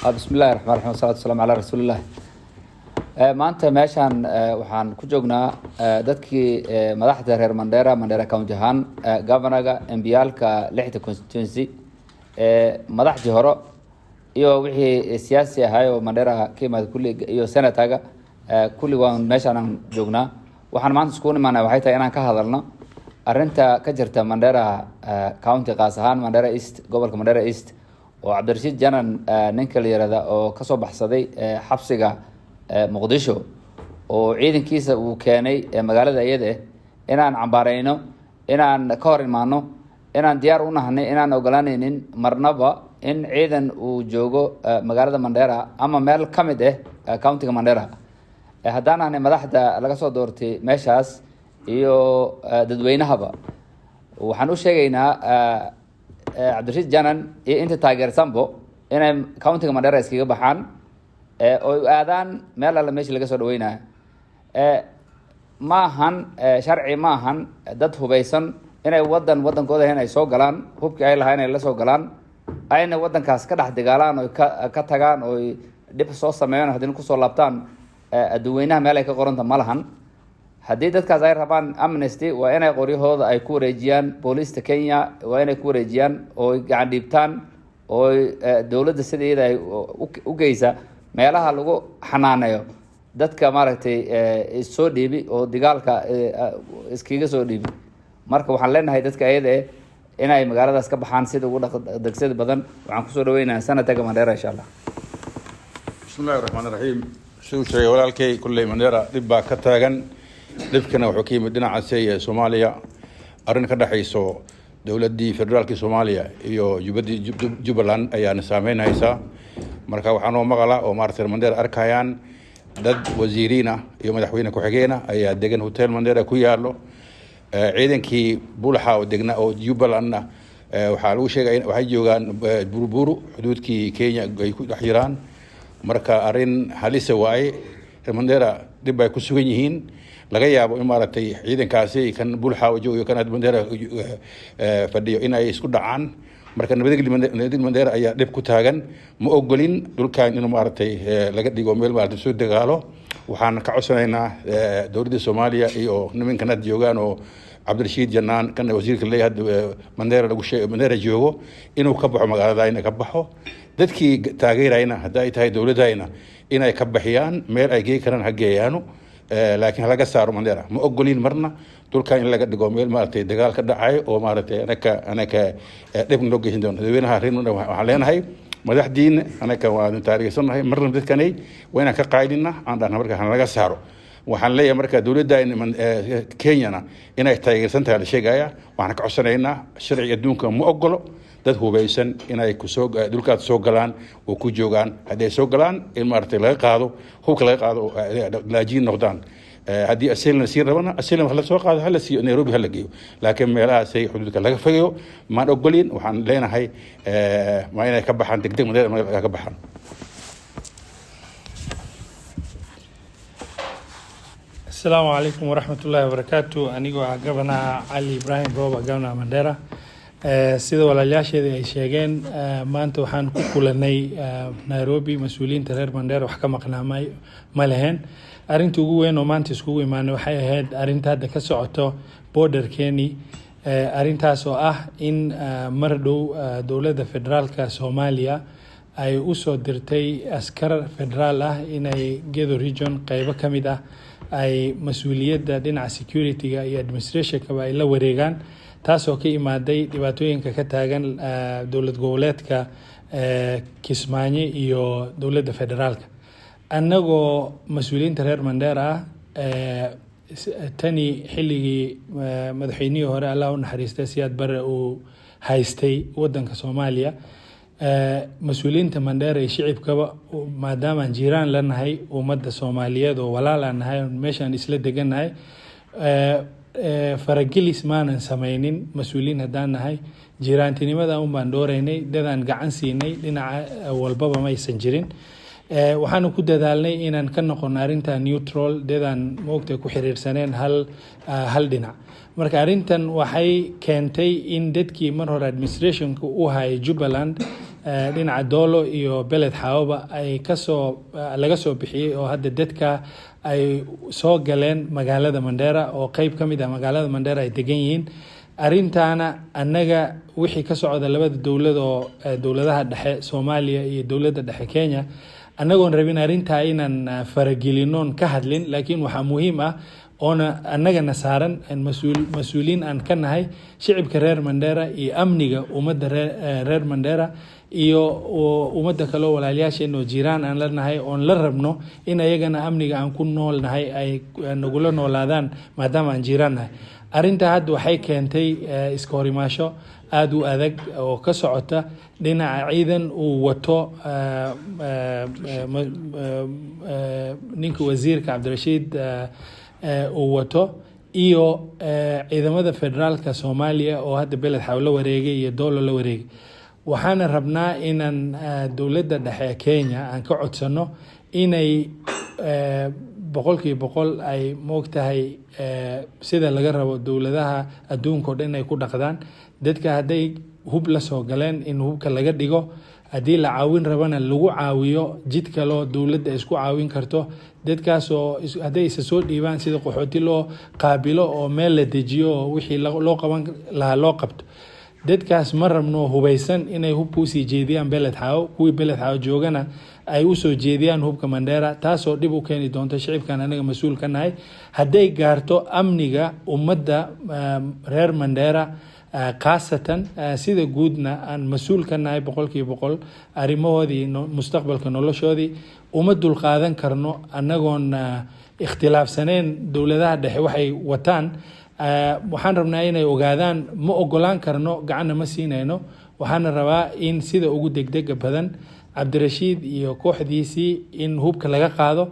بسم الله الرحمن الرحيم والصلاة والسلام على رسول الله. maanta meeshaan waxaan ku joognaa dadkii madaxda reer Mandera County ahaan governorga MPyalka 6 constituency madaxdii hore iyo wixii siyaasi ahaa oo Mandera ka yimid kulli iyo senataga kulli waan meeshaan joognaa. waxaan maanta isku nimaanay waxay tahay inaan ka hadalno arinta ka jirta Mandera County qaas ahaan Mandera East gobolka Mandera East oo Cabdirashiid Janan ninka la yiraahdo oo ka soo baxsaday xabsiga Muqdisho oo ciidankiisa uu keenay magaalada iyada inaan cambaarayno inaan ka hor imaano inaan diyaar u nahay inaan ogolaanaynin marnaba in ciidan uu joogo magaalada Mandera ama meel kamid county-ga Mandera haddaan ahnay madaxda laga soo doortay meeshaas iyo dadweynahaba waxaan u sheegaynaa Cabdirashiid Janan iyo inta taageersanbo inay county-ga Mandera iskaga baxaan oo aadaan meel alla meeshii laga soo dhaweynaa ma ahan sharci ma ahan dad hubeysan inay wadankooda inay soo galaan hubkii ay lahayn inay la soo galaan ayna wadankaas ka dhex dagaalaan oo ka tagaan oo dib soo sameeyaan hadii ku soo laabtaan dadweynaha meel ay ka qoranta ma lahan haddii dadkaas ay rabaan amnesty waa inay qoryahooda ay ku wareejiyaan booliska Kenya waa inay ku wareejiyaan oo gacan dhiibtaan oo dawladda sideeda ay u geysa meelaha lagu xanaaneeyo dadka maaragtay soo dhiibi oo dagaalka iskiga soo dhiibi marka waxaan leenahay dadka ayada inay magaaladaas ka baxaan sida ugu degdeg badan waxaan ku soo dhaweynayaa sanadka Mandera insha Allah. Bismillahir Rahmanir Rahim. Soo sheegay walaalkay kullay Mandera dib baa ka taagan dibkana wuxuu ka yimid dhinaca Soomaaliya arrin ka dhaxayso dawladda federaalka Soomaaliya iyo Jubaland ayaa saameynaysa marka waxaan oo maqala oo maartay Mandera arkayaan dad wasiiriina iyo madaxweyne ku xigeena ayaa degan hotel Mandera ku yaalo ciidankii bulxa oo degna oo Jubaland waxa lagu sheegay waxay joogaan buruburu xuduudkii Kenya ay ku dhaxiraan marka arrin halis waay Mandera dib ay ku sugan yihiin laga yaabo in maartay ciidankaasi kan bulxa oo joogo kan Mandera fadhiyo in ay isku dhacaan marka nabadgelyo Mandera ayaa dib ku taagan ma ogolin dhulkaan inuu maartay laga dhigo meel maartay soo dagaalo waxaan ka codsanaynaa dawladda Soomaaliya iyo nimankan joogaan oo Cabdirashiid Janan kan wasiirka leeyahay Mandera lagu sheegay Mandera joogo inuu ka baxo magaalada inay ka baxo dadkii taageerayna haddii ay tahay dawladayna inay ka baxiyaan meel ay geey karaan hageeyano laakiin laga saaro Mandera ma ogolin marna dhulkaan in laga dhigo meel maartay dagaal ka dhacay oo maartay anaka dib loo geeyin doono dadweynaha reerna waxaan leenahay madaxdiina anaka waan taariikhsanahay marna dadkanay wayna ka qaadina aan dhaana marka laga saaro waxaan leeyahay marka dawladda Kenya inay taageersan tahay sheegaya waxaan ka codsanaynaa sharci adduunka ma ogolo dad hubeysan inay ku soo dhulkaas soo galaan oo ku joogaan haday soo galaan in maartay laga qaado hubka laga qaado laajiin noqdaan haddii asilna sii rabana asilna la soo qaado hala sii Nairobi hala geeyo laakiin meelahaas ay xuduudka laga fogeeyo ma ogolin waxaan leenahay ma inay ka baxaan degdeg Mandera ka baxaan. Assalamu alaikum warahmatullahi wabarakatuh. Anigu waa Governor Ali Ibrahim Roba Governor Mandera. Sida walaalayaasheeda ay sheegeen maanta waxaan ku kulanay Nairobi mas'uuliyiinta reer Mandera wax ka maqnaamay ma lahayn arinta ugu weyn oo maanta iskugu imaanay waxay ahayd arinta hadda ka socoto border Kenya arintaas oo in mar dhow dawladda federaalka Soomaaliya ay u soo dirtay askar federaal inay Gedo region qaybo kamid ay mas'uuliyadda dhinaca security-ga iyo administration-ka ay la wareegaan taasoo ka imaaday dhibaatooyinka ka taagan dawlad goboleedka Kismaayo iyo dawladda federaalka annagoo mas'uuliyiinta reer Mandera tani xilligii madaxweynihii hore Allah u naxariistay Siyaad Barre uu haystay wadanka Soomaaliya mas'uuliyiinta Mandera iyo shicibkaba maadaama jiraan lanahay ummadda Soomaaliyeed oo walaalanahay meeshan isla deganahay faragelis maanan samaynin mas'uuliyiin haddaan nahay jiraantinimada baan dooraynay dadaan gacan siinay dhinaca walbaba ma aysan jirin waxaan ku dadaalnay inaan ka noqono arinta neutral dadaan moogtay ku xiriirsaneen hal dhinac marka arintan waxay keentay in dadkii mar hore administrationka u hayay Jubaland dhinaca doolo iyo beled xaawaba ay laga soo bixiyey oo hadda dadka ay soo galeen magaalada Mandera oo qayb ka mid ah magaalada Mandera ay degan yihiin arintaana annaga wixii ka socda labada dawlad oo dawladaha dhexe Soomaaliya iyo dawladda dhexe Kenya annagoon rabin arinta inaan faragelinoon ka hadlin laakiin waxa muhiim ah oona annagana saaran mas-uuliin aan ka nahay shicibka reer Mandera iyo amniga ummadda reer Mandera iyo ummadda kale walaalyaasheena oo jiraan aan la nahay oon la rabno in ayagana amniga aan ku nool nahay ay nagula noolaadaan maadaama aan jiraan nahay arinta hadda waxay keentay iska horimaasho aad u adag oo ka socota dhinaca ciidan uu wato ninka wasiirka Cabdirashiid uu wato iyo ciidamada federaalka Soomaaliya oo hadda beled xaw la wareegay iyo doolo la wareegay waxaana rabnaa inaan dawladda dhexe Kenya aan ka codsano inay 100% ay moogtahay sida laga rabo dawladaha adduunka oo dhan ay ku dhaqdaan dadka haday hub la soo galeen in hubka laga dhigo hadii la caawin rabana lagu caawiyo jid kale oo dawladda isku caawin karto dadkaas oo haday isa soo dhiibaan sida qaxooti loo qaabilo oo meel la dejiyo wixii loo qaban lahaa loo qabto dadkaas ma rabno hubaysan inay hubku sii jeediyaan beled xaaw kuwii beled xaaw joogana ay u soo jeediyaan hubka Mandera taasoo dib u keeni doonto shicibkan anaga mas'uul ka nahay haday gaarto amniga ummadda reer Mandera qaasatan sida guudna aan mas'uul ka nahay 100% arrimahoodii mustaqbalka noloshoodii uma dul qaadan karno anagoon ikhtilaafsaneen dawladaha dhexe waxay wataan waxaan rabnaa inay ogaadaan ma ogolaan karno gacan ma siinayno waxaan rabaa in sida ugu degdeg badan Cabdirashiid iyo kooxdiisii in hubka laga qaado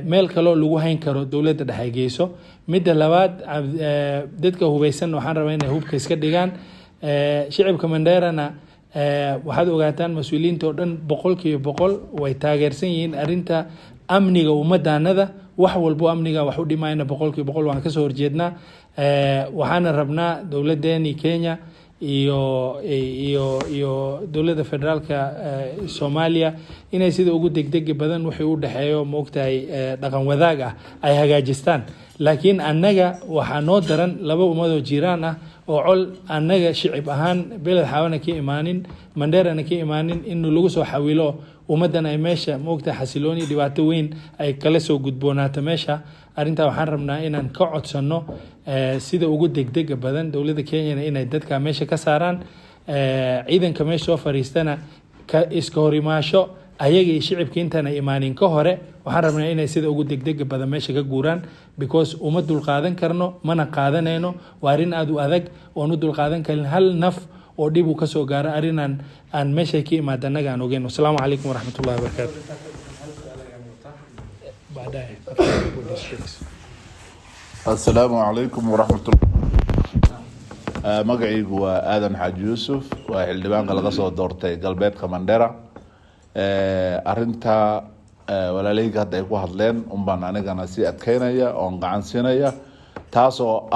meel kale oo lagu hayn karo dawladda dhexe geyso midda labaad dadka hubaysan waxaan rabaa inay hubka iska dhigaan shicibka Manderana waxaad ogaataan mas'uuliyiinta oo dhan 100% way taageersan yihiin arinta amniga ummadanada wax walbo amniga wax u dhimayna 100% waan ka soo horjeednaa waxaan rabnaa dawladdeena Kenya iyo dawladda federaalka Soomaaliya inay sida ugu degdeg badan wixii u dhaxeeyo moogtahay dhaqan wadaag ah ay hagaajistaan laakiin annaga waxa noo daran laba ummado jiraan ah oo col annaga shicib ahaan beled xawana ka imaanin Manderana ka imaanin in lagu soo xawilo ummadan ay meesha moogtahay xasilooni dhibaato weyn ay kala soo gudboonaato meesha arinta waxaan rabnaa inaan ka codsano sida ugu degdeg badan dawladda Kenya inay dadka meesha ka saaraan ciidanka meesha soo fariistana ka iska horimaasho ayaga shicibka intaan ay imaanin ka hore waxaan rabnaa inay sida ugu degdeg badan meesha ka guuraan because uma dul qaadan karno mana qaadanayno waa arin aad u adag oo nu dul qaadan karin hal naf oo dib u ka soo gaaro arinan aan meesha ka imaad anaga aan ogeyn assalamu alaykum warahmatullahi wabarakatuh السلام عليكم ورحمة الله magacaygu waa aadan xaaji yuusuf waa xildhibaanka laga soo doortay galbeedka Mandera arinta walaalayga hadda ay ku hadleen baan anigana si adkeynaya oo gacan siinaya taasoo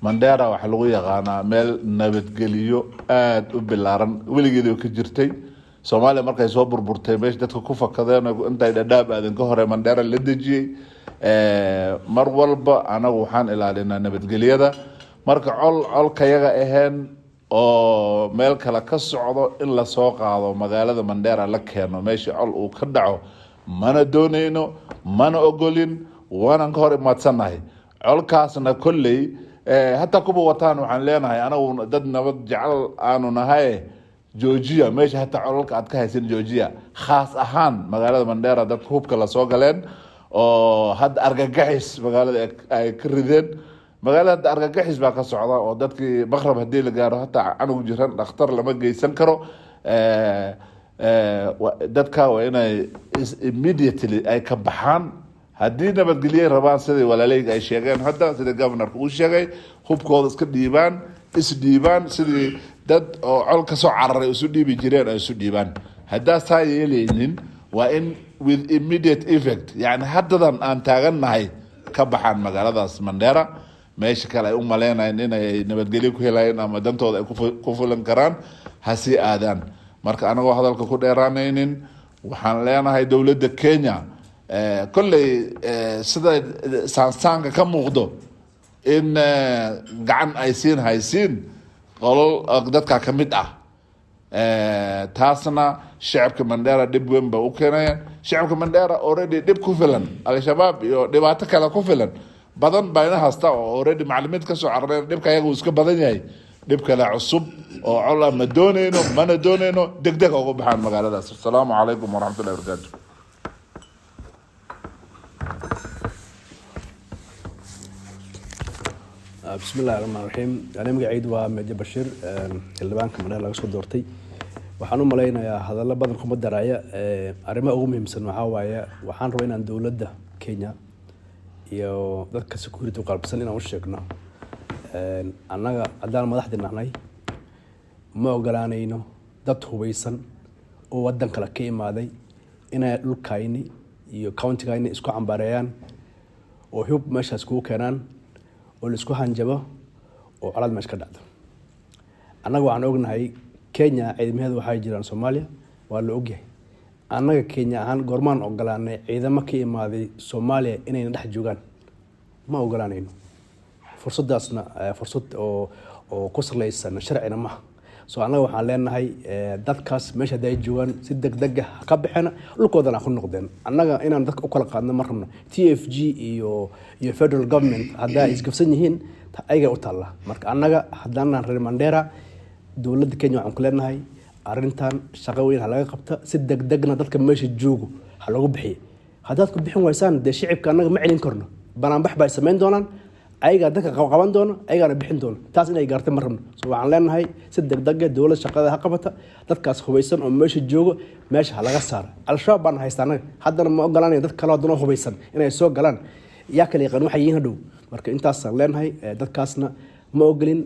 Mandera waxa lagu yaqaanaa meel nabadgeliyo aad u bilaaran weligeed ka jirtay Soomaaliya markay soo burburtay meesha dadka ku fakadeen intay dhadhaab aadan ka hore Mandera la dejiyay mar walba anagu waxaan ilaalinaa nabadgelyada marka colkayaga ahayn oo meel kale ka socdo in la soo qaado magaalada Mandera la keeno meesha col uu ka dhaco mana doonayno mana ogolin waana ka hor imaadsanahay colkaasna kulley hatta kuba wataan waxaan leenahay anagu dad nabad jecel aanu nahay Georgia meesha hatta colka aad ka haysan Georgia khaas ahaan magaalada Mandera dad hubka la soo galeen oo had argagaxis magaalada ay ka rideen magaalada argagaxis baa ka socda oo dadkii maqrab hadii la gaaro hatta anigu jiran dhakhtar lama geysan karo dadka waa inay immediately ay ka baxaan hadii nabadgelyo rabaan sidii walaalayga ay sheegeen hadda sida governorku uu sheegay hubkooda iska dhiibaan sidii dad oo col ka soo cararay isu dhiibi jireen ay isu dhiibaan hadaa saa yeelaynin waa in with immediate effect yani haddadan aan taagannahay ka baxaan magaaladaas Mandera meesha kale ay u maleynayaan inay nabadgelyo ku helayaan ama dantooda ay ku fulan karaan hasi aadaan marka anagoo hadalka ku dheeraanaynin waxaan leenahay dowladda Kenya kolley sida saansaanka ka muuqdo in gacan ay siin haysiin qolol dadka ka mid ah taasna shacabka Mandera dib weyn ba u keenayaan shacabka Mandera already dib ku filan al-shabaab iyo dhibaato kale ku filan badan bayna hasta oo already macluumaad ka soo carareen dhibka ayagu iska badan yahay dhib kale cusub oo cala ma doonayno degdeg uga baxaan magaaladaas. Assalaamu calaykum waraxmatullaahi wabarakaatuh. بسم الله الرحمن الرحيم أنا مقعد ومجد بشير اللبان كمان لا يسقط دورتي وحنو ملاينا يا هذا الله بدن كم الدراية أرمى أقوم يمسن معاوية وحن روينا عند دولة كينيا يو ذاك سكوريتي وقلب سنين وشكنا أنا عدال ما ضحد النعناي ما أقولانينه ضد هويسن وودن كلا كيم هذا إنا لوكايني يو كاونتي كايني إسكو عم بريان وحب مش هسكو كنان والإسكو هنجبه وعلى المشكلة ده. أنا وأنا أقولناهاي كينيا عيد مهد وحاجة جيران سوماليا ولا أوجه. أنا كينيا عن قرمان أقولانه إذا ما كي ما ذي سوماليا إني ندح جوجان ما أقولانينه. فرصة داسنا فرصة أو كسر ليس شرعنا ما. أنا وحالنا هاي دكاس مش هداي جوان سدك دقة كبحنا لكو ذا نأخذ نقدين أنا إن عندك أكل قادنا مرمنا TFG يو federal government هذا إسقفسني هين أيجا أطلع مرك أنا حدنا ريمانديرا دولة كينيا عم كلنا هاي أرنتان شقوين هلا قبته سدك دقنا ذلك ماشي جوجو حلو بحي هذا كبحين ويسان ده شعب كأننا معلن كرنا بنام بحبا يسمين دونان أيجا دك قوان دون أيجا بحين دون تاسنا يقارت مرمنا سو علنا هاي سدك دقة دولة شقة قبته ذلك خويسان وماشي جوجو ماشي هلا قصار الشباب بنا هيستانا حدنا ما قلنا ذلك كلا دون خويسان إنه يسوق قلنا ياكل يقنو حيين هدو marka intaas aan leenahay dadkaasna ma ogolin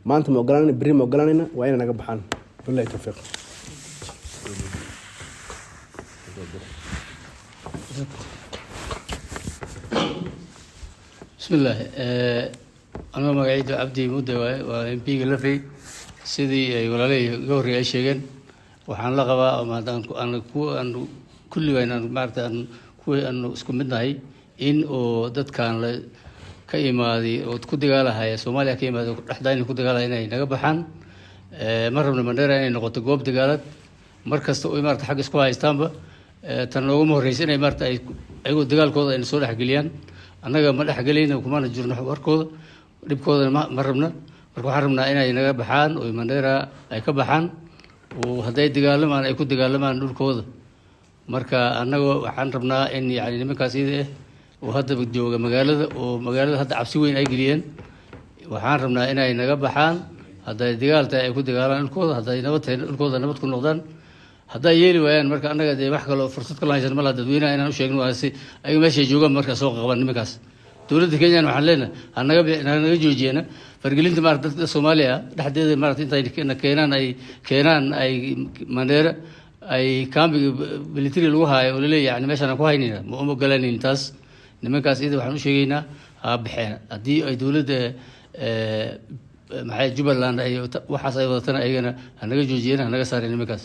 maanta ma ogolaan bari ma ogolaanina waa inay naga baxaan wallahi tawfiiq. بسم الله أنا مقعد عبدي مدة وMP لفي سيدي ولا جوري أي شيء وحن لقوا ما دام أنا كل وين أنا معرفت أن أنه سكون بدناهي إن ودت كان كإمادي وتكون دجالها سوماليا كإمادي رحدين كون دجالها هنا نجبحان مرة من المندرة يعني نقطة جوب دجالت مركز تو إمارة حق سكوا إستانبا تنلقوا مهرسين إمارة أيقول دجال كذا إن سولح جليان أنا ما لح جلينا وكمان الجرنا حوار كذا ريب كذا مرة حرمنا هنا نجبحان ومندرة أيكبحان وهذا دجال ما يكون دجال ما نور كذا marka anagu waxaan rabnaa in yaani nimankaas idee oo hadda jooga magaalada hadda cabsi weyn ay geliyeen waxaan rabnaa inay naga baxaan hadday dagaalta ay ku dagaalaan dhulkooda hadday nabad ku noqdaan hadday yeeli waayaan marka anaga de wax kale oo fursad kale haysan ma la dadweynaha inaan u sheegno ay meesha joogaan marka soo qaban nimankaas dawladda Kenya waxaan leenahay anaga joojiyana fargelinta maarta dadka Soomaaliya dhaxdeeda maarta intay keenaan ay Mandera أي كان بالتري الوها ولا يعني مثلا كوهيننا مو قالين تاس nimankaas iyada waxaan u sheegaynaa bixeen hadii ay dawladda maxay Jubbaland ay waxaas ay wadatana ayagana anaga joojiyeen anaga saareen nimankaas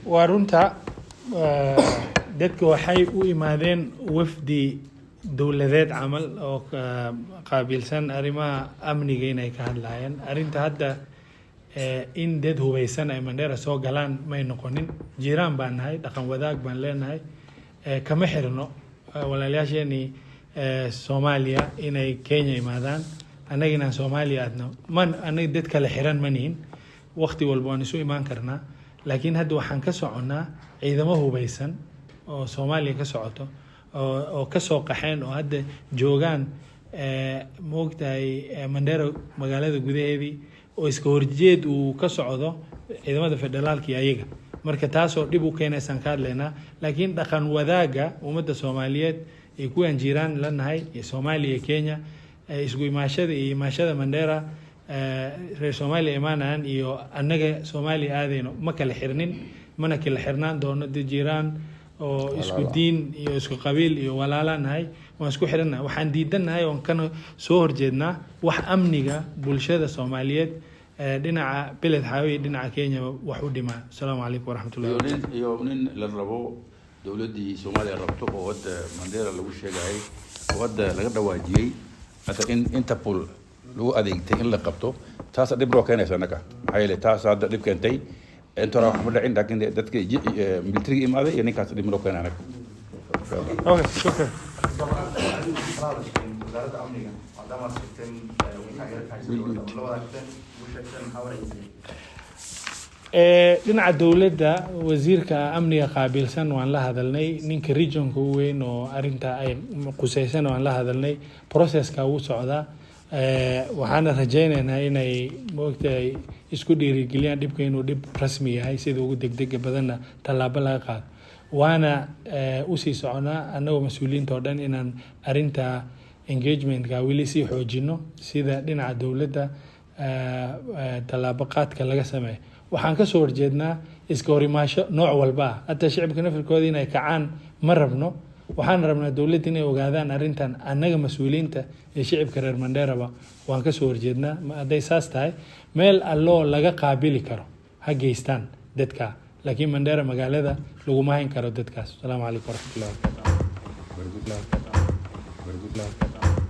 waa runta dadku waxay u imaadeen wafdi dawladeed camal oo qaabilsan arrimaha amniga inay ka hadlayeen arinta hadda in dad hubeysan ay Mandera soo galaan may noqonin jiraan baan nahay dhaqan wadaag baan leenahay kama xirno walaalayaasheenii Soomaaliya inay Kenya imaadaan anagina Soomaaliya adna man anag dad kala xiran maniin waqti walba aan isu imaan karnaa laakiin hadda waxaan ka soconaa ciidamo hubeysan oo Soomaaliya ka socoto oo ka soo qaxeen oo hadda joogaan moogtahay Mandera magaalada gudaheedii oo iska horjeed uu ka socdo ciidamada federaalka iyaga marka taas oo dib u keenaysan ka hadlaynaa laakiin dhaqan wadaaga ummadda Soomaaliyeed iyo kuwan jiraan lanahay iyo Soomaaliya iyo Kenya isku imaashada Mandera reer Soomaaliya imaanayaan iyo annaga Soomaaliya aadayno ma kala xirnin mana kala xirnaan doono jiraan oo isku diin iyo isku qabiil iyo walaalaanahay waan isku xirnaa waxaan diidanahay oo kan soo horjeednaa wax amniga bulshada Soomaaliyeed dhinaca beled xaawi dhinaca Kenya wax u dhimaa. Assalaamu calaykum waraxmatullaahi wabarakaatuh. iyo nin la rabo dawladii Soomaaliya rabto oo wada Mandera lagu sheegay wada laga dhawaajiyay hada in Interpol lagu adeegtay in la qabto taas dib loo keenaysa naga maxay leeyahay taas hadda dib keentay inta wax ma dhicin laakiin dadka military imaaday iyo ninkaas dib loo keenay naga. Okay, shukran. dhinaca dawladda wasiirka amniga qaabilsan waan la hadalnay ninka regionka u weyn oo arinta ay qusaysan waan la hadalnay processka uu socdaa waxaan rajaynaynaa inay moogtay isku dhiirigeliyaan dhibka inuu dhib rasmi yahay sida ugu degdeg badanna tallaabo laga qaado waana u sii soconaa annagoo mas'uuliyiinta oo dhan inaan arinta engagementka weli sii xoojino sida dhinaca dawladda tallaabo qaadka laga sameeyo waxaan ka soo horjeednaa iska horimaasho nooc walba hata shacabka nafirkooda inay kacaan ma rabno waxaan rabnaa dawladda inay ogaadaan arintan annaga mas'uuliyiinta ee shacabka reer Manderaba waan ka soo horjeednaa haday saas tahay meel alloo laga qaabili karo ha geystaan dadka laakiin Mandera magaalada laguma hayn karo dadkaas. Assalaamu calaykum waraxmatullaahi wabarakaatuh.